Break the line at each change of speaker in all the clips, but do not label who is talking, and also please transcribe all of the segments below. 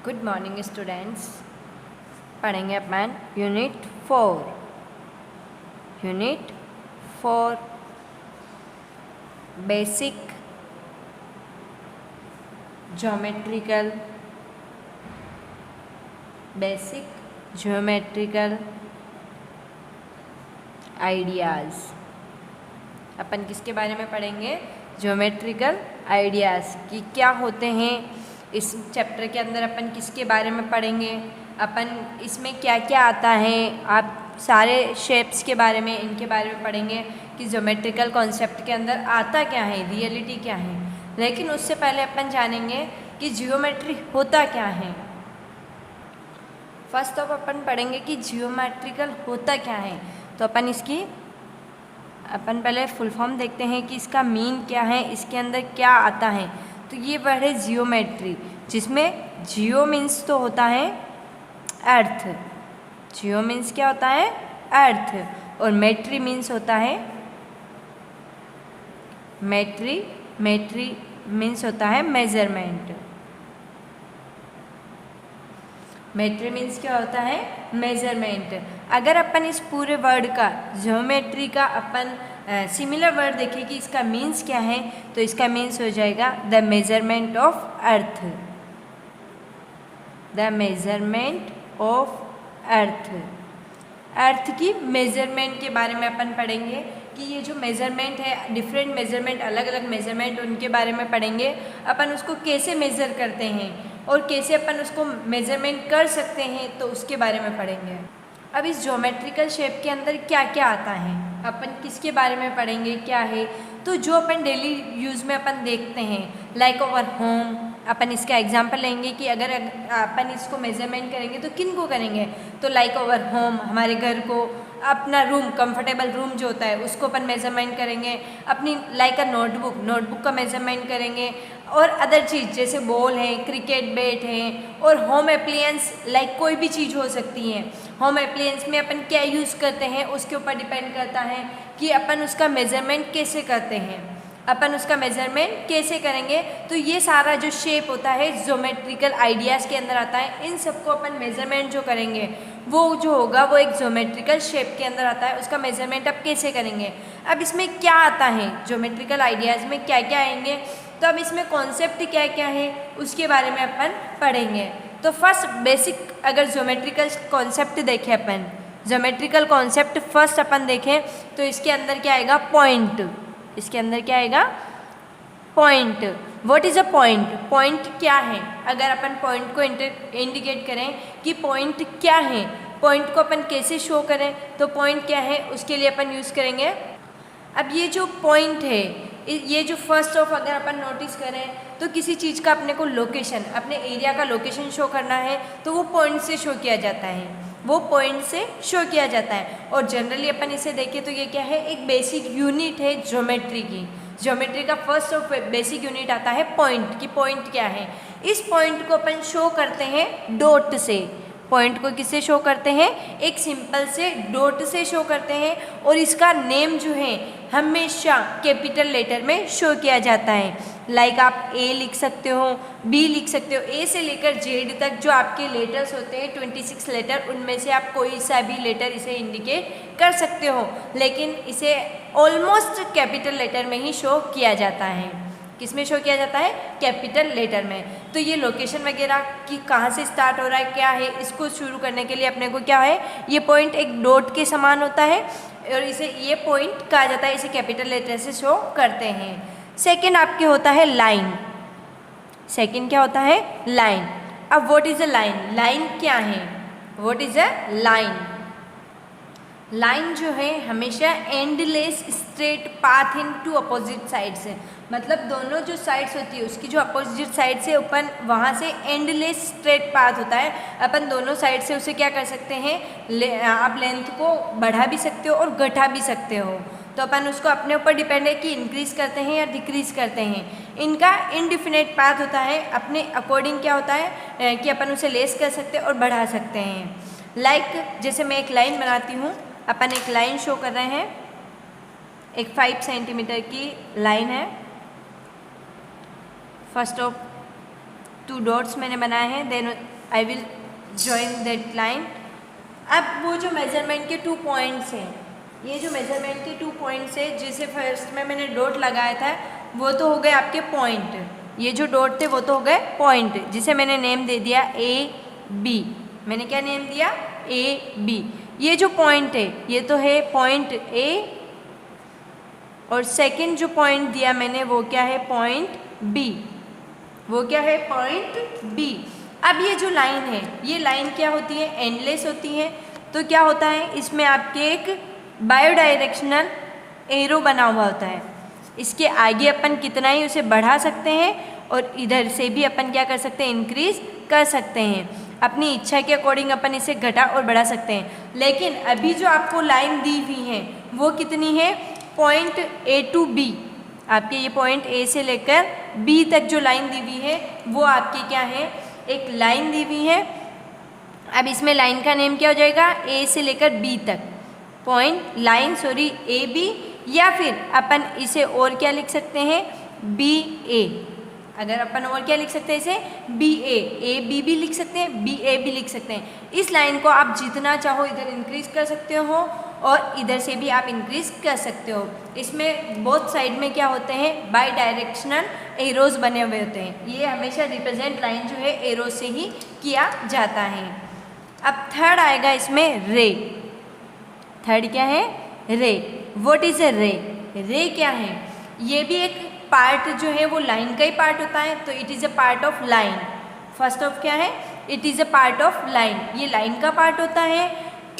Good morning students. पढ़ेंगे अपन unit 4 basic geometrical ideas. अपन किसके बारे में पढ़ेंगे? ज्योमेट्रिकल आइडियाज़ कि क्या होते हैं। इस चैप्टर के अंदर अपन किसके बारे में पढ़ेंगे? अपन इसमें क्या क्या आता है, आप सारे शेप्स के बारे में, इनके बारे में पढ़ेंगे कि ज्योमेट्रिकल कॉन्सेप्ट के अंदर आता क्या है, रियलिटी क्या है। लेकिन उससे पहले अपन जानेंगे कि जियोमेट्री होता क्या है। फर्स्ट ऑफ अपन पढ़ेंगे कि जियोमेट्रिकल होता क्या है। तो अपन पहले फुल फॉर्म देखते हैं कि इसका मीन क्या है, इसके अंदर क्या आता है। तो ये वर्ड है जियोमेट्री, जिसमें जियो मीन्स तो होता है अर्थ। जियो मीन्स क्या होता है? अर्थ। और मेट्री मीन्स होता है मेट्री मीन्स होता है मेजरमेंट। मेट्री मीन्स क्या होता है? मेजरमेंट। अगर अपन इस पूरे वर्ड का, ज्योमेट्री का अपन सिमिलर वर्ड देखें कि इसका मीन्स क्या है, तो इसका मीन्स हो जाएगा the measurement of earth. The measurement of earth की मेजरमेंट के बारे में अपन पढ़ेंगे कि ये जो मेजरमेंट है, डिफरेंट मेजरमेंट, अलग अलग मेजरमेंट, उनके बारे में पढ़ेंगे। अपन उसको कैसे मेज़र करते हैं और कैसे अपन उसको मेजरमेंट कर सकते हैं, तो उसके बारे में पढ़ेंगे। अब इस ज्योमेट्रिकल शेप के अंदर क्या क्या आता है, अपन किसके बारे में पढ़ेंगे, क्या है। तो जो अपन डेली यूज़ में अपन देखते हैं, लाइक अवर होम, अपन इसका एग्जांपल लेंगे कि अगर अपन इसको मेजरमेंट करेंगे तो किन को करेंगे? तो लाइक अवर होम, हमारे घर को, अपना रूम, कंफर्टेबल रूम जो होता है उसको अपन मेजरमेंट करेंगे। अपनी लाइक अ नोटबुक का मेजरमेंट करेंगे। और अदर चीज़ जैसे बॉल है, क्रिकेट बैट है, और होम एप्लियंस, लाइक कोई भी चीज़ हो सकती है। होम एप्लियंस में अपन क्या यूज़ करते हैं उसके ऊपर डिपेंड करता है कि अपन उसका मेजरमेंट कैसे करते हैं। अपन उसका मेजरमेंट कैसे करेंगे, तो ये सारा जो शेप होता है ज्योमेट्रिकल आइडियाज़ के अंदर आता है। इन सबको अपन मेजरमेंट जो करेंगे वो जो होगा वो एक ज्योमेट्रिकल शेप के अंदर आता है। उसका मेजरमेंट अब कैसे करेंगे? अब इसमें क्या आता है, ज्योमेट्रिकल आइडियाज़ में क्या क्या आएंगे, तो अब इसमें कॉन्सेप्ट क्या क्या है उसके बारे में अपन पढ़ेंगे। तो फर्स्ट बेसिक अगर ज्योमेट्रिकल कॉन्सेप्ट देखें, अपन ज्योमेट्रिकल कॉन्सेप्ट फर्स्ट अपन देखें तो इसके अंदर क्या आएगा? पॉइंट। इसके अंदर क्या आएगा? Point. What is a point? Point क्या है? अगर अपन पॉइंट को इंडिकेट करें कि पॉइंट क्या है, पॉइंट को अपन कैसे शो करें, तो पॉइंट क्या है उसके लिए अपन यूज़ करेंगे। अब ये जो पॉइंट है, ये जो फर्स्ट ऑफ अगर अपन नोटिस करें तो किसी चीज़ का अपने को लोकेशन, अपने एरिया का लोकेशन शो करना है तो वो पॉइंट से शो किया जाता है, वो पॉइंट से शो किया जाता है। और जनरली अपन इसे देखें तो ये क्या है? एक बेसिक यूनिट है ज्योमेट्री की। ज्योमेट्री का फर्स्ट ऑफ बेसिक यूनिट आता है पॉइंट, कि पॉइंट क्या है। इस पॉइंट को अपन शो करते हैं डॉट से। पॉइंट को किससे शो करते हैं? एक सिंपल से डॉट से शो करते हैं। और इसका नेम जो है हमेशा कैपिटल लेटर में शो किया जाता है। लाइक आप ए लिख सकते हो, बी लिख सकते हो, ए से लेकर जेड तक जो आपके लेटर्स होते हैं 26 लेटर, उनमें से आप कोई सा भी लेटर इसे इंडिकेट कर सकते हो। लेकिन इसे ऑलमोस्ट कैपिटल लेटर में ही शो किया जाता है। किस में शो किया जाता है? कैपिटल लेटर में। तो ये लोकेशन वगैरह कि कहाँ से स्टार्ट हो रहा है, क्या है, इसको शुरू करने के लिए अपने को क्या है, ये पॉइंट एक डॉट के समान होता है और इसे ये पॉइंट कहा जाता है, इसे कैपिटल लेटर से शो करते हैं। सेकेंड आपके होता है लाइन। सेकेंड क्या होता है? लाइन। अब what is a line? Line क्या है? What is a line? Line जो है हमेशा endless straight path in two opposite sides है। मतलब दोनों जो साइड्स होती है उसकी जो अपोजिट साइड से अपन वहाँ से एंडलेस स्ट्रेट पाथ होता है। अपन दोनों साइड से उसे क्या कर सकते हैं, आप लेंथ को बढ़ा भी सकते हो और घटा भी सकते हो। तो अपन उसको अपने ऊपर डिपेंड है कि इंक्रीज़ करते हैं या डिक्रीज़ करते हैं। इनका इनडिफिनिट पाथ होता है, अपने अकॉर्डिंग क्या होता है कि अपन उसे लेस कर सकते हैं और बढ़ा सकते हैं। लाइक जैसे मैं एक लाइन बनाती हूँ, अपन एक लाइन शो कर रहे हैं, एक 5 सेंटीमीटर की लाइन है। फर्स्ट ऑफ 2 डॉट्स मैंने बनाए हैं, then I will join that line. अब वो जो मेजरमेंट के 2 पॉइंट्स हैं, ये जो मेजरमेंट के 2 पॉइंट्स है जिसे फर्स्ट में मैंने डॉट लगाया था वो तो हो गए आपके पॉइंट, ये जो डॉट थे वो तो हो गए पॉइंट, जिसे मैंने नेम दे दिया ए बी। मैंने क्या नेम दिया? A B. ये जो पॉइंट है ये तो है पॉइंट ए, और सेकंड जो पॉइंट दिया मैंने वो क्या है? Point B. वो क्या है? Point B. अब ये जो लाइन है, ये लाइन क्या होती है? एंडलेस होती है। तो क्या होता है इसमें? आपके एक बायो डायरेक्शनल एरो बना हुआ होता है। इसके आगे अपन कितना ही उसे बढ़ा सकते हैं और इधर से भी अपन क्या कर सकते हैं? इंक्रीज कर सकते हैं। अपनी इच्छा के अकॉर्डिंग अपन इसे घटा और बढ़ा सकते हैं। लेकिन अभी जो आपको लाइन दी हुई है वो कितनी है? Point A to B. आपके ये पॉइंट ए से लेकर बी तक जो लाइन दी हुई है वो आपकी क्या है? एक लाइन दी हुई है। अब इसमें लाइन का नेम क्या हो जाएगा? ए से लेकर बी तक point line, sorry A B, या फिर अपन इसे और क्या लिख सकते हैं? B A. अगर अपन और क्या लिख सकते हैं इसे? बी ए बी भी लिख सकते हैं, बी ए भी लिख सकते हैं। इस लाइन को आप जितना चाहो इधर इंक्रीज कर सकते हो और इधर से भी आप इंक्रीज कर सकते हो। इसमें बोथ साइड में क्या होते हैं? बाई डायरेक्शनल एरोज बने हुए होते हैं। ये हमेशा रिप्रेजेंट लाइन जो है एरो से ही किया जाता है। अब थर्ड आएगा इसमें रे। थर्ड क्या है? रे। व्हाट इज ए रे? रे क्या है? ये भी एक पार्ट जो है वो लाइन का ही पार्ट होता है, तो it is a part of line. First of क्या है? It is a part of line. ये लाइन का पार्ट होता है।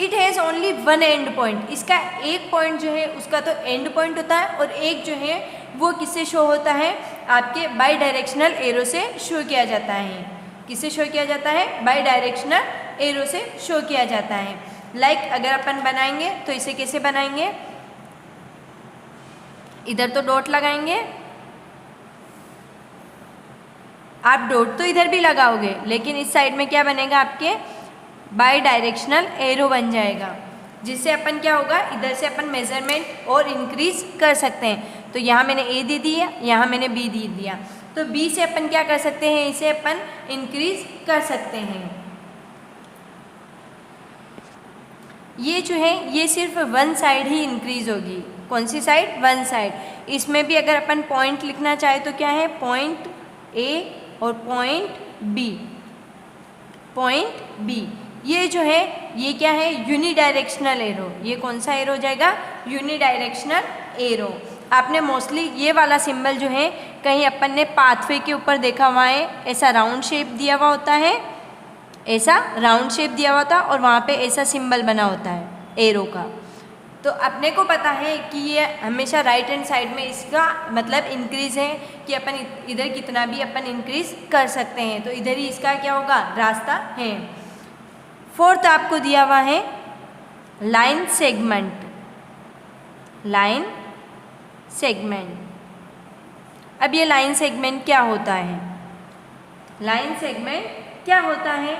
It has only one and point. इसका एक पॉइंट जो है उसका तो एंड पॉइंट होता है, और एक जो है वो किससे शो होता है? आपके बाई डायरेक्शनल एरो से शो किया जाता है। किससे शो किया जाता है? बाई डायरेक्शनल एरो से शो किया जाता है। लाइक अगर अपन बनाएंगे तो इसे कैसे बनाएंगे? इधर तो डॉट लगाएंगे, आप डॉट तो इधर भी लगाओगे, लेकिन इस साइड में क्या बनेगा? आपके बाई डायरेक्शनल एरो बन जाएगा, जिससे अपन क्या होगा? इधर से अपन मेजरमेंट और इंक्रीज कर सकते हैं। तो यहाँ मैंने ए दे दिया, यहाँ मैंने बी दे दिया, तो बी से अपन क्या कर सकते हैं? इसे अपन इंक्रीज कर सकते हैं। ये जो है ये सिर्फ वन साइड ही इंक्रीज होगी। कौन सी साइड? One side. इसमें भी अगर अपन पॉइंट लिखना चाहे तो क्या है? पॉइंट ए और पॉइंट बी। पॉइंट बी ये जो है ये क्या है? Unidirectional arrow. ये कौन सा एरो हो जाएगा? Unidirectional arrow. आपने मोस्टली ये वाला सिंबल जो है कहीं अपन ने पाथवे के ऊपर देखा हुआ है। ऐसा राउंड शेप दिया हुआ होता है, ऐसा राउंड शेप दिया हुआ था और वहाँ पे ऐसा सिंबल बना होता है एरो का। तो अपने को पता है कि ये हमेशा राइट हैंड साइड में इसका मतलब इंक्रीज है, कि अपन इधर कितना भी अपन इंक्रीज कर सकते हैं। तो इधर ही इसका क्या होगा? रास्ता है। फोर्थ आपको दिया हुआ है लाइन सेगमेंट। Line segment. अब ये लाइन सेगमेंट क्या होता है? लाइन सेगमेंट क्या होता है?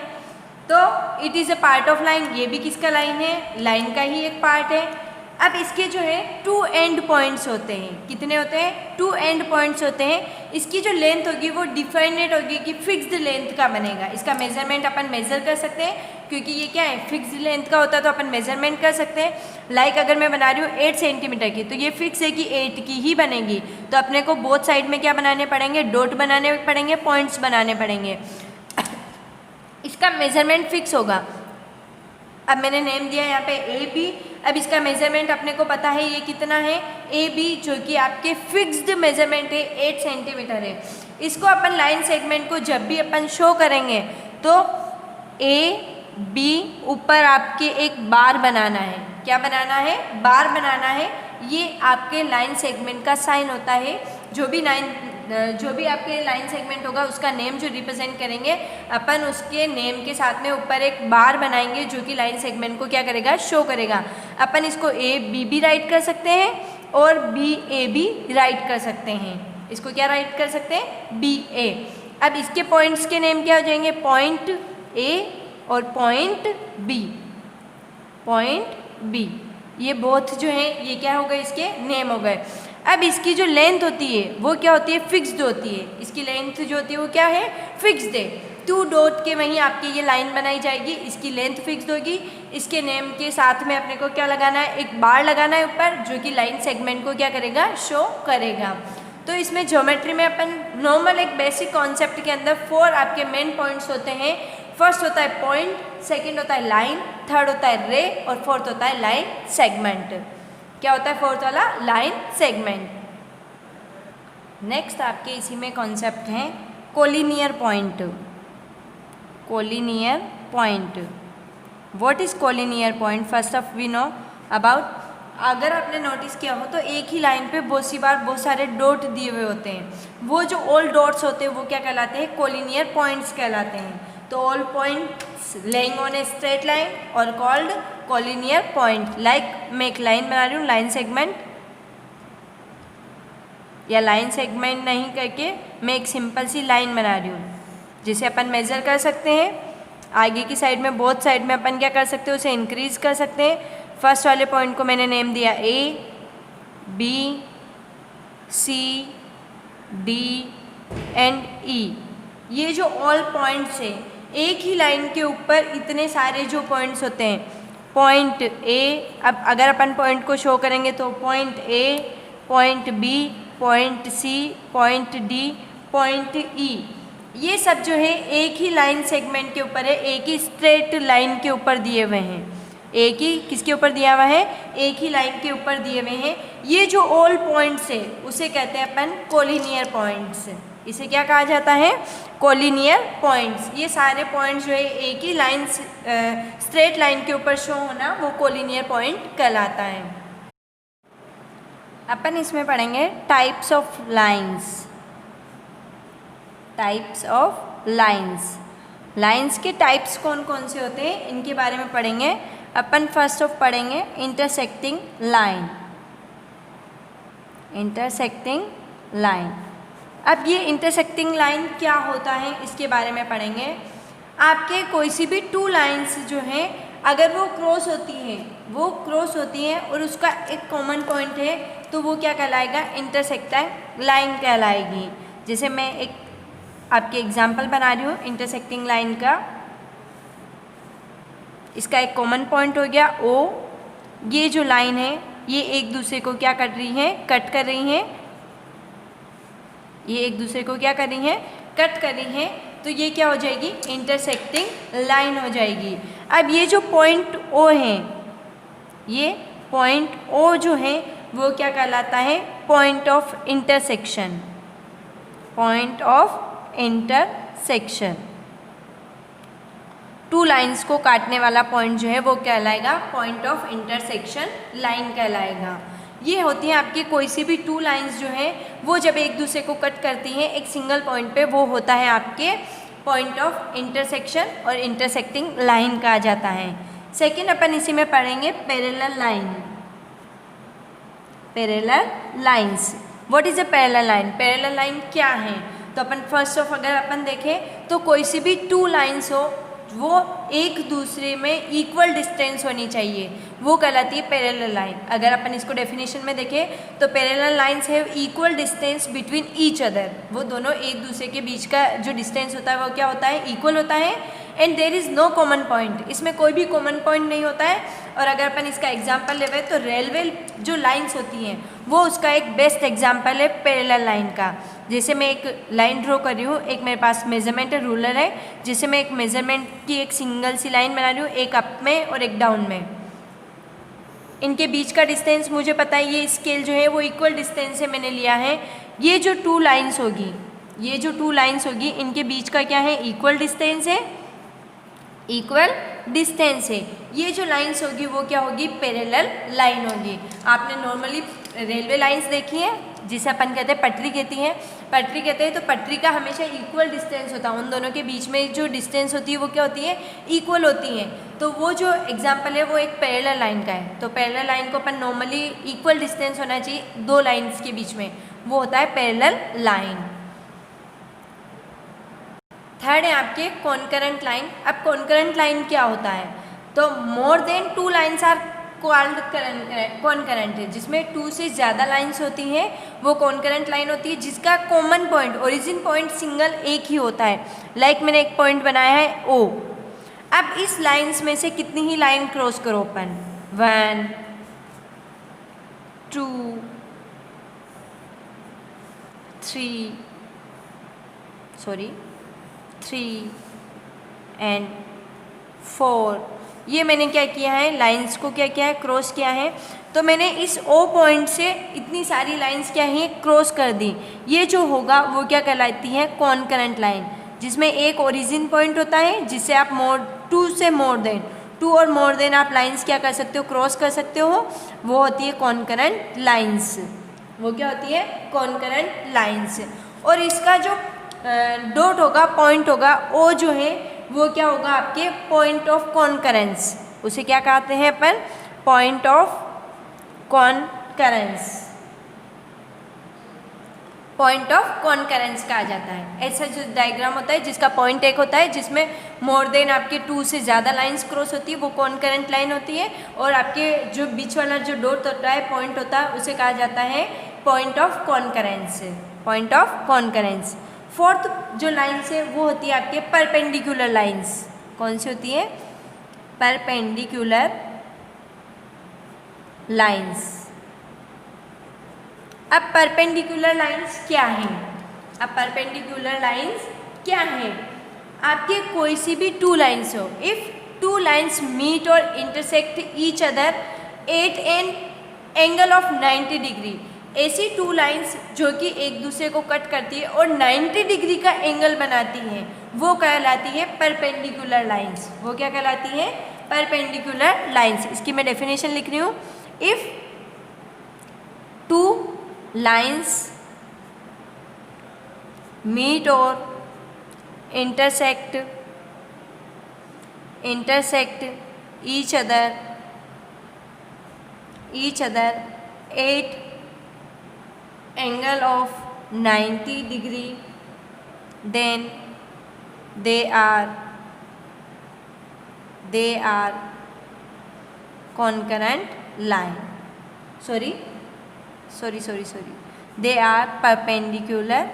तो it is a part of line. ये भी किसका लाइन है? लाइन का ही एक पार्ट है। अब इसके जो है 2 एंड पॉइंट्स होते हैं। कितने होते हैं? 2 एंड पॉइंट्स होते हैं। इसकी जो लेंथ होगी वो डिफाइनेट होगी कि फिक्स्ड लेंथ का बनेगा। इसका मेजरमेंट अपन मेज़र कर सकते हैं, क्योंकि ये क्या है? फिक्स्ड लेंथ का होता है, तो अपन मेजरमेंट कर सकते हैं। लाइक अगर मैं बना रही हूँ 8 सेंटीमीटर की, तो ये फिक्स है कि 8 की ही बनेगी। तो अपने को बोथ साइड में क्या बनाने पड़ेंगे? डॉट बनाने पड़ेंगे, पॉइंट्स बनाने पड़ेंगे। इसका मेजरमेंट फिक्स होगा। अब मैंने नेम दिया यहाँ पे ए बी। अब इसका मेजरमेंट अपने को पता है ये कितना है? ए बी, जो कि आपके फिक्स्ड मेजरमेंट है 8 सेंटीमीटर है। इसको अपन लाइन सेगमेंट को जब भी अपन शो करेंगे तो ए बी ऊपर आपके एक बार बनाना है। क्या बनाना है? बार बनाना है। ये आपके लाइन सेगमेंट का साइन होता है। जो भी आपके लाइन सेगमेंट होगा उसका नेम जो रिप्रेजेंट करेंगे अपन, उसके नेम के साथ में ऊपर एक बार बनाएंगे जो कि लाइन सेगमेंट को क्या करेगा? शो करेगा। अपन इसको ए बी भी राइट कर सकते हैं और बी ए भी राइट कर सकते हैं। इसको क्या राइट कर सकते हैं? बी ए। अब इसके पॉइंट्स के नेम क्या हो जाएंगे? पॉइंट ए और पॉइंट बी। पॉइंट बी ये बोथ जो है ये क्या हो गए? इसके नेम हो गए। अब इसकी जो लेंथ होती है वो क्या होती है, फिक्स्ड होती है। इसकी लेंथ जो होती है वो क्या है, फिक्स्ड है। 2 डॉट के वहीं आपकी ये लाइन बनाई जाएगी, इसकी लेंथ फिक्स्ड होगी। इसके नेम के साथ में अपने को क्या लगाना है, एक बार लगाना है ऊपर, जो कि लाइन सेगमेंट को क्या करेगा, शो करेगा। तो इसमें ज्योमेट्री में अपन नॉर्मल एक बेसिक कॉन्सेप्ट के अंदर 4 आपके मेन पॉइंट्स होते हैं। फर्स्ट होता है पॉइंट, सेकंड होता है लाइन, थर्ड होता है रे और फोर्थ होता है लाइन सेगमेंट। क्या होता है फोर्थ वाला, लाइन सेगमेंट। नेक्स्ट आपके इसी में कॉन्सेप्ट है collinear point. Collinear point, what is collinear point? First of we know about, अगर आपने नोटिस किया हो तो एक ही लाइन पे बहुत सी बार बहुत सारे डॉट दिए हुए होते हैं। वो जो ऑल डॉट्स होते हैं वो क्या कहलाते हैं, कोलिनियर पॉइंट्स कहलाते हैं। तो all points laying on a straight line और कॉल्ड कोलिनियर पॉइंट। लाइक मैं एक लाइन बना रही हूँ, लाइन सेगमेंट, या लाइन सेगमेंट नहीं करके मैं एक सिंपल सी लाइन बना रही हूँ, जिसे अपन मेज़र कर सकते हैं। आगे की साइड में, बोथ साइड में अपन क्या कर सकते हैं, उसे इंक्रीज कर सकते हैं। फर्स्ट वाले पॉइंट को मैंने नेम दिया A, B, C, D and E। ये जो ऑल पॉइंट्स है, एक ही लाइन के ऊपर इतने सारे जो पॉइंट्स होते हैं, पॉइंट A, अब अगर अपन पॉइंट को शो करेंगे तो point A, point B, point C, point D, point E, ये सब जो है एक ही लाइन सेगमेंट के ऊपर है, एक ही स्ट्रेट लाइन के ऊपर दिए हुए हैं। एक ही किसके ऊपर दिया हुआ है, एक ही लाइन के ऊपर दिए हुए हैं। ये जो ऑल पॉइंट्स है उसे कहते हैं अपन कोलिनियर पॉइंट्स। इसे क्या कहा जाता है, कोलिनियर पॉइंट्स। ये सारे पॉइंट्स जो है एक ही लाइन स्ट्रेट लाइन के ऊपर शो होना, वो कोलिनियर पॉइंट कहलाता है। अपन इसमें पढ़ेंगे types of lines. Types of lines, lines के टाइप्स कौन कौन से होते हैं इनके बारे में पढ़ेंगे अपन। फर्स्ट ऑफ पढ़ेंगे इंटरसेक्टिंग लाइन। इंटरसेक्टिंग लाइन, अब ये इंटरसेक्टिंग लाइन क्या होता है इसके बारे में पढ़ेंगे। आपके कोई सी भी 2 लाइंस जो हैं, अगर वो क्रॉस होती हैं और उसका एक कॉमन पॉइंट है, तो वो क्या कहलाएगा, इंटरसेक्टिंग लाइन कहलाएगी। जैसे मैं एक आपके एग्जाम्पल बना रही हूँ इंटरसेक्टिंग लाइन का। इसका एक कॉमन पॉइंट हो गया O। ये जो लाइन है ये एक दूसरे को क्या कर रही है, कट कर रही है। ये एक दूसरे को क्या कर रही है, कट कर रही है। तो ये क्या हो जाएगी, इंटरसेक्टिंग लाइन हो जाएगी। अब ये जो पॉइंट O है, ये पॉइंट O जो है वो क्या कहलाता है, point of intersection. Point of intersection, 2 lines को काटने वाला पॉइंट जो है वो कहलाएगा पॉइंट ऑफ इंटरसेक्शन लाइन कहलाएगा। ये होती हैं आपकी कोई सी भी 2 लाइंस जो है वो जब एक दूसरे को कट करती हैं एक सिंगल पॉइंट पे, वो होता है आपके पॉइंट ऑफ इंटरसेक्शन और इंटरसेक्टिंग लाइन कहा जाता है। सेकेंड अपन इसी में पढ़ेंगे parallel line. Parallel lines, what is a parallel line? Parallel line क्या है? तो अपन फर्स्ट ऑफ अगर अपन देखें तो कोई सी भी 2 लाइंस हो, वो एक दूसरे में इक्वल डिस्टेंस होनी चाहिए, वो कहलाती है पैरेलल लाइन। अगर अपन इसको डेफिनेशन में देखें तो parallel lines have equal distance between each other. वो दोनों एक दूसरे के बीच का जो डिस्टेंस होता है वो क्या होता है, इक्वल होता है। And there is no common point, इसमें कोई भी कॉमन पॉइंट नहीं होता है। और अगर अपन इसका एग्जाम्पल लेवे तो रेलवे जो लाइन्स होती हैं वो उसका एक बेस्ट एग्जाम्पल है पैरेलल लाइन का। जैसे मैं एक लाइन ड्रॉ कर रही हूँ, एक मेरे पास मेजरमेंट रूलर है, जिसे मैं एक मेजरमेंट की एक सिंगल सी लाइन बना रही हूँ, एक अप में और एक डाउन में। इनके बीच का डिस्टेंस मुझे पता है, ये स्केल जो है वो इक्वल डिस्टेंस से मैंने लिया है। ये जो 2 लाइन्स होगी, ये जो 2 लाइन्स होगी, इनके बीच का क्या है, इक्वल डिस्टेंस है, इक्वल डिस्टेंस है। ये जो लाइन्स होगी वो क्या होगी, पैरेलल लाइन होगी। आपने नॉर्मली रेलवे लाइन्स देखी है जिसे अपन कहते हैं पटरी कहती हैं, पटरी कहते हैं। तो पटरी का हमेशा इक्वल डिस्टेंस होता है, उन दोनों के बीच में जो डिस्टेंस होती है वो क्या होती है, इक्वल होती है। तो वो जो एग्जाम्पल है वो एक पैरेलल लाइन का है। तो पैरेलल लाइन को अपन नॉर्मली इक्वल डिस्टेंस होना चाहिए 2 लाइन्स के बीच में, वो होता है पैरेलल लाइन। थर्ड है आपके कॉन्करेंट लाइन। अब कॉन्करेंट लाइन क्या होता है, तो more than 2 lines are concurrent है, जिसमें 2 से ज़्यादा लाइंस होती हैं वो कॉनकरेंट लाइन होती है, जिसका common point origin point single एक ही होता है। लाइक मैंने एक पॉइंट बनाया है O। अब इस लाइंस में से कितनी ही लाइन क्रॉस करो अपन, 1 2 3 एंड 4। ये मैंने क्या किया है, लाइंस को क्या किया है, क्रॉस किया है। तो मैंने इस O पॉइंट से इतनी सारी लाइंस क्या है, क्रॉस कर दी। ये जो होगा वो क्या कहलाती है, कॉनकरेंट लाइन, जिसमें एक ओरिजिन पॉइंट होता है जिससे आप 2 से मोर देन 2 और मोर देन आप लाइंस क्या कर सकते हो, क्रॉस कर सकते हो। वो होती है कॉनकरेंट लाइंस। वो क्या होती है, कॉनकरेंट लाइंस। और इसका जो डॉट होगा, पॉइंट होगा, O जो है वो क्या होगा, आपके पॉइंट ऑफ कॉनकरेंस। उसे क्या कहते हैं अपन, point of concurrence. Point of कॉनकरेंस कहा जाता है। ऐसा जो डायग्राम होता है जिसका पॉइंट एक होता है, जिसमें मोर देन आपके 2 से ज़्यादा लाइंस क्रॉस होती है, वो कॉनकरेंट लाइन होती है। और आपके जो बीच वाला जो डॉट होता है, पॉइंट होता है, उसे कहा जाता है point of concurrence. Point of concurrence. Fourth जो लाइन्स है वो होती है आपके परपेंडिकुलर लाइन्स। कौन सी होती है, परपेंडिकुलर लाइन्स। अब परपेंडिकुलर लाइन्स क्या हैं, अब परपेंडिकुलर लाइन्स क्या हैं, आपके कोई सी भी 2 लाइन्स हो, इफ़ 2 लाइन्स मीट और intersect each other at an angle of 90 degree. ऐसी 2 लाइन्स जो कि एक दूसरे को कट करती है और 90 डिग्री का एंगल बनाती हैं, वो कहलाती है परपेंडिकुलर लाइन्स। वो क्या कहलाती है, परपेंडिकुलर लाइन्स। इसकी मैं डेफिनेशन लिख रही हूँ, इफ़ 2 लाइन्स मीट और intersect each other at angle of 90 degree, then they are concurrent line. Sorry. They are perpendicular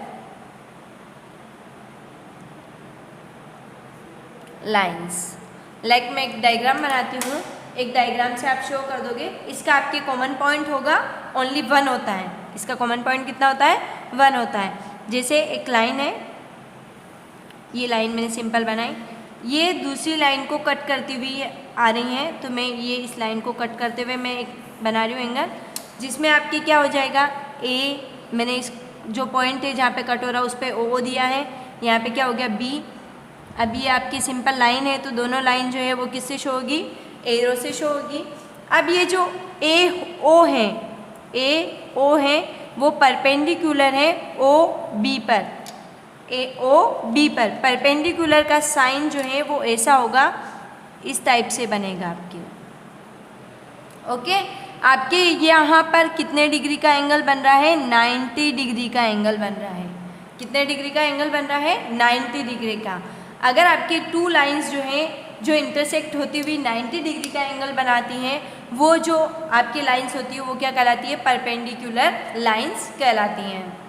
lines. Like मैं एक डायग्राम बनाती हूँ, एक डायग्राम से आप शो कर दोगे। इसका आपके कॉमन पॉइंट होगा ओनली 1 होता है। इसका कॉमन पॉइंट कितना होता है, 1 होता है। जैसे एक लाइन है, ये लाइन मैंने सिंपल बनाई, ये दूसरी लाइन को कट करती हुई आ रही है, तो मैं ये इस लाइन को कट करते हुए मैं एक बना रही हूँ एंगल, जिसमें आपकी क्या हो जाएगा, ए, मैंने इस जो पॉइंट है जहाँ पे कट हो रहा है उस पर ओ दिया है, यहाँ पे क्या हो गया बी। अब ये आपकी सिंपल लाइन है, तो दोनों लाइन जो है वो किससे शो होगी, एरो से शो होगी। अब ये जो ए ओ है वो परपेंडिकुलर है ओ बी पर, परपेंडिकुलर का साइन जो है वो ऐसा होगा, इस टाइप से बनेगा आपके। ओके, आपके यहाँ पर कितने डिग्री का एंगल बन रहा है, 90 डिग्री का एंगल बन रहा है। कितने डिग्री का एंगल बन रहा है, 90 डिग्री का। अगर आपके 2 लाइंस जो हैं जो इंटरसेक्ट होती हुई 90 डिग्री का एंगल बनाती हैं, वो जो आपकी लाइंस होती है वो क्या कहलाती है, परपेंडिकुलर लाइंस कहलाती हैं।